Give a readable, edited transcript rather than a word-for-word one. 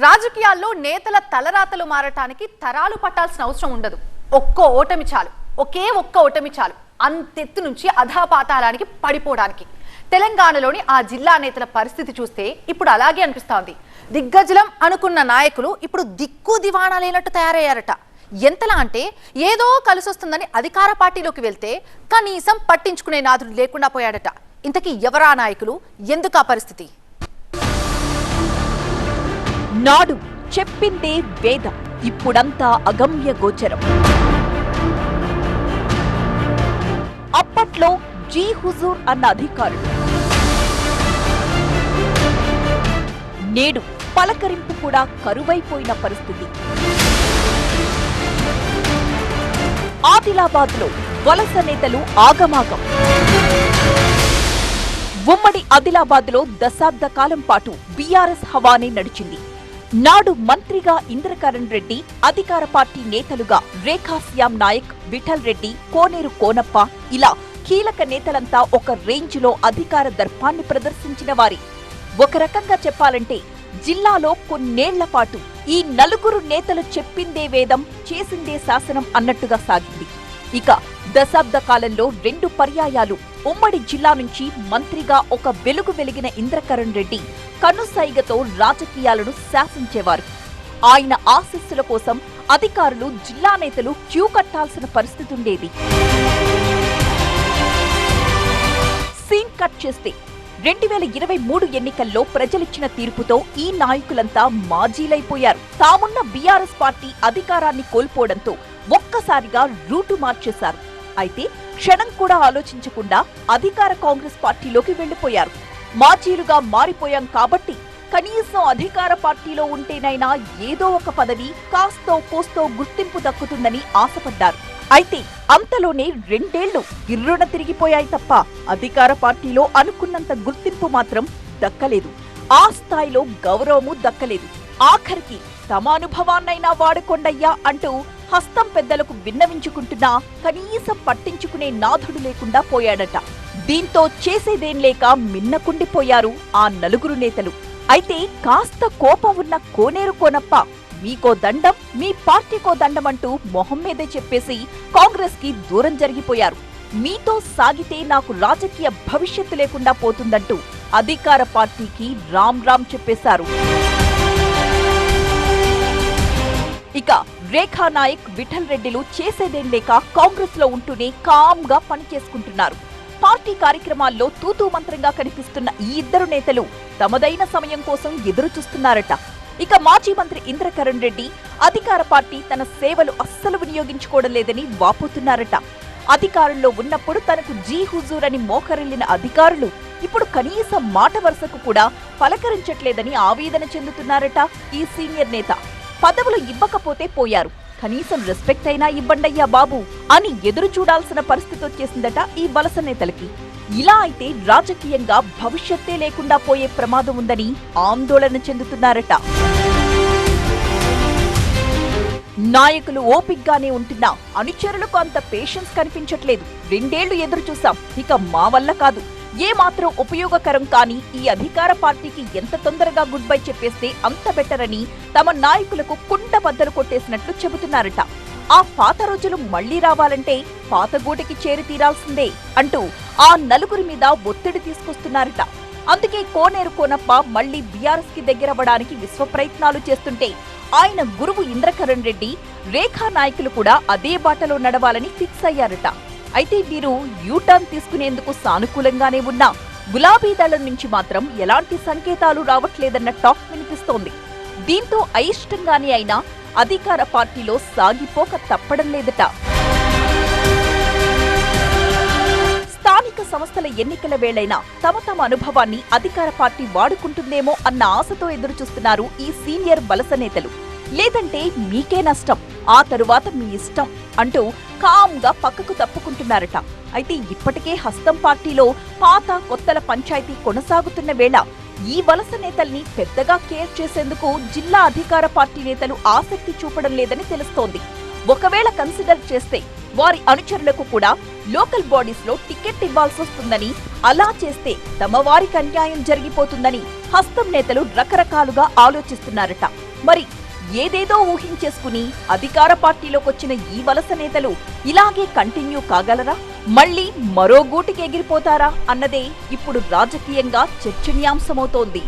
రాజకీయాల్లో నేతల తలరాతలు మారటానికి తరాలు పట్టాల్సిన అవసరం ఉండదు. ఒక్క ఓటమి చాలు, ఒక్క ఓటమి చాలు అంతెత్తు నుంచి అధాపాతాళానికి పడిపోవడానికి. తెలంగాణలోని ఆ జిల్లా నేతల పరిస్థితి చూస్తే ఇప్పుడు అలాగే అనిపిస్తోంది. దిగ్గజలం అనుకున్న నాయకులు ఇప్పుడు దిక్కు దివాణా లేనట్టు తయారయ్యారట. ఎంతలా అంటే ఏదో కలిసొస్తుందని అధికార పార్టీలోకి వెళ్తే కనీసం పట్టించుకునే నాదుడు లేకుండా పోయాడట. ఇంతకీ ఎవరా నాయకులు, ఎందుకు ఆ పరిస్థితి? నాడు చెప్పిందే వేదం, ఇప్పుడంతా అగమ్య గోచరం. అప్పట్లో జీ హుజూర్ అన్న అధికారులు నేడు పలకరింపు కూడా కరువైపోయిన పరిస్థితి. ఆదిలాబాద్ లో వలస నేతలు ఆగమాగం. ఉమ్మడి ఆదిలాబాద్ లో దశాబ్ద కాలం పాటు బీఆర్ఎస్ హవానే నడిచింది. నాడు మంత్రిగా ఇంద్రకరణ్ రెడ్డి, అధికార పార్టీ నేతలుగా రేఖా శ్యామ్ నాయక్, విఠల్ రెడ్డి, కోనేరు కోనప్ప ఇలా కీలక నేతలంతా ఒక రేంజ్లో అధికార దర్పాన్ని ప్రదర్శించిన వారి. ఒక రకంగా చెప్పాలంటే జిల్లాలో కొన్నేళ్ల పాటు ఈ నలుగురు నేతలు చెప్పిందే వేదం, చేసిందే శాసనం అన్నట్టుగా సాగింది. ఇక దశాబ్ద కాలంలో 2 పర్యాయాలు ఉమ్మడి జిల్లా నుంచి మంత్రిగా ఒక వెలుగు వెలిగిన ఇంద్రకరణ్ రెడ్డి కనుసైగతో రాజకీయాలను శాసించేవారు. ఆయన ఆశీస్సుల కోసం అధికారులు, జిల్లా నేతలు క్యూ కట్టాల్సిన పరిస్థితి ఉండేది. సీన్ కట్ చేస్తే 2023 ఎన్నికల్లో ప్రజలిచ్చిన తీర్పుతో ఈ నాయకులంతా మాజీలైపోయారు. తామున్న బీఆర్ఎస్ పార్టీ అధికారాన్ని కోల్పోవడంతో ఒక్కసారిగా రూటు మార్చేశారు. అయితే క్షణం కూడా ఆలోచించకుండా అధికార కాంగ్రెస్ పార్టీలోకి వెళ్లిపోయారు. మాజీలుగా మారిపోయాం కాబట్టి కనీసం అధికార పార్టీలో ఉంటేనైనా ఏదో ఒక పదవి, కాస్తో కోస్తో గుర్తింపు దక్కుతుందని ఆశపడ్డారు. అయితే అంతలోనే 2 ఏళ్లు గిర్రున తిరిగిపోయాయి తప్ప అధికార పార్టీలో అనుకున్నంత గుర్తింపు మాత్రం దక్కలేదు. ఆ స్థాయిలో గౌరవము దక్కలేదు. ఆఖరికి తమ అనుభవాన్నైనా వాడుకొండయ్యా అంటూ హస్తం పెద్దలకు విన్నవించుకుంటున్నా కనీసం పట్టించుకునే నాథుడు లేకుండా పోయాడట. దీంతో చేసేదేం లేక మిన్నకుండిపోయారు ఆ నలుగురు నేతలు. అయితే కాస్త కోపం ఉన్న కోనేరు కోనప్ప మీకో దండం, మీ పార్టీకో దండం అంటూ మొహం మీదే చెప్పేసి కాంగ్రెస్ కి దూరం జరిగిపోయారు. మీతో సాగితే నాకు రాజకీయ భవిష్యత్తు లేకుండా పోతుందంటూ అధికార పార్టీకి రామ్ రామ్ చెప్పేశారు. ఇక రేఖా నాయక్, విఠల్ రెడ్డిలు చేసేదేం లేక కాంగ్రెస్ లో ఉంటూనే కామ్ గా పనిచేసుకుంటున్నారు. పార్టీ కార్యక్రమాల్లో తూతూ మంత్రంగా కనిపిస్తున్న ఈ ఇద్దరు నేతలు తమదైన సమయం కోసం ఎదురు చూస్తున్నారట. ఇక మాజీ మంత్రి ఇంద్రకరణ్ రెడ్డి అధికార పార్టీ తన సేవలు అస్సలు వినియోగించుకోవడం లేదని వాపోతున్నారట. అధికారుల్లో ఉన్నప్పుడు తనకు జీ హుజూర్ అని మోకరిల్లిన అధికారులు ఇప్పుడు కనీసం మాట వరుసకు కూడా పలకరించట్లేదని ఆవేదన చెందుతున్నారట ఈ సీనియర్ నేత. పదవులు ఇవ్వకపోతే పోయారు, కనీసం రెస్పెక్ట్ అయినా ఇవ్వండయ్యా బాబు అని ఎదురు చూడాల్సిన పరిస్థితి వచ్చేసిందట ఈ వలస నేతలకి. ఇలా అయితే రాజకీయంగా భవిష్యత్తే లేకుండా పోయే ప్రమాదం ఉందని ఆందోళన చెందుతున్నారట. నాయకులు ఓపిగ్గానే ఉంటున్నా అనుచరులకు అంత పేషెన్స్ కనిపించట్లేదు. 2 ఏళ్లు ఎదురు చూసాం, ఇక మా వల్ల కాదు. ఏ మాత్రం ఉపయోగకరం కాని ఈ అధికార పార్టీకి ఎంత తొందరగా గుడ్ బై చెప్పేస్తే అంత బెటర్ అని తమ నాయకులకు కుండ బద్దలు కొట్టేసినట్లు చెబుతున్నారట. ఆ పాత రోజులు మళ్లీ రావాలంటే పాత గూటికి చేరి తీరాల్సిందే అంటూ ఆ నలుగురి మీద ఒత్తిడి తీసుకొస్తున్నారట. అందుకే కోనేరు కోనప్ప మళ్లీ బీఆర్ఎస్ కి దగ్గరవ్వడానికి విశ్వ ప్రయత్నాలు చేస్తుంటే ఆయన గురువు ఇంద్రకరణ్ రెడ్డి, రేఖా నాయకులు కూడా అదే బాటలో నడవాలని ఫిక్స్ అయ్యారట. అయితే వీరు యూటర్న్ తీసుకునేందుకు సానుకూలంగానే ఉన్నా గులాబీ దళం నుంచి మాత్రం ఎలాంటి సంకేతాలు రావట్లేదన్న టాక్ వినిపిస్తోంది. దీంతో అయిష్టంగానే అయినా అధికార పార్టీలో సాగిపోక తప్పడం లేదట. స్థానిక సంస్థల ఎన్నికల వేళైనా తమ అనుభవాన్ని అధికార పార్టీ వాడుకుంటుందేమో అన్న ఆశతో ఎదురుచూస్తున్నారు ఈ సీనియర్ వలస నేతలు. లేదంటే మీకే నష్టం, ఆ తరువాత మీ ఇష్టం అంటూ కామ్గా పక్కకు తప్పుకుంటున్నారట. అయితే ఇప్పటికే హస్తం పార్టీలో పాత కొత్తల పంచాయతీ కొనసాగుతున్న వేళ ఈ వలస నేతల్ని పెద్దగా కేర్ చేసేందుకు జిల్లా అధికార పార్టీ నేతలు ఆసక్తి చూపడం లేదని తెలుస్తోంది. ఒకవేళ కన్సిడర్ చేస్తే వారి అనుచరులకు కూడా లోకల్ బాడీస్ లో టికెట్ ఇవ్వాల్సి వస్తుందని, అలా చేస్తే తమ వారికి అన్యాయం జరిగిపోతుందని హస్తం నేతలు రకరకాలుగా ఆలోచిస్తున్నారట. మరి ఏదేదో ఊహించేసుకుని అధికార పార్టీలోకొచ్చిన ఈ వలస నేతలు ఇలాగే కంటిన్యూ కాగలరా? మళ్లీ మరో గూటికి ఎగిరిపోతారా అన్నదే ఇప్పుడు రాజకీయంగా చర్చనీయాంశమవుతోంది.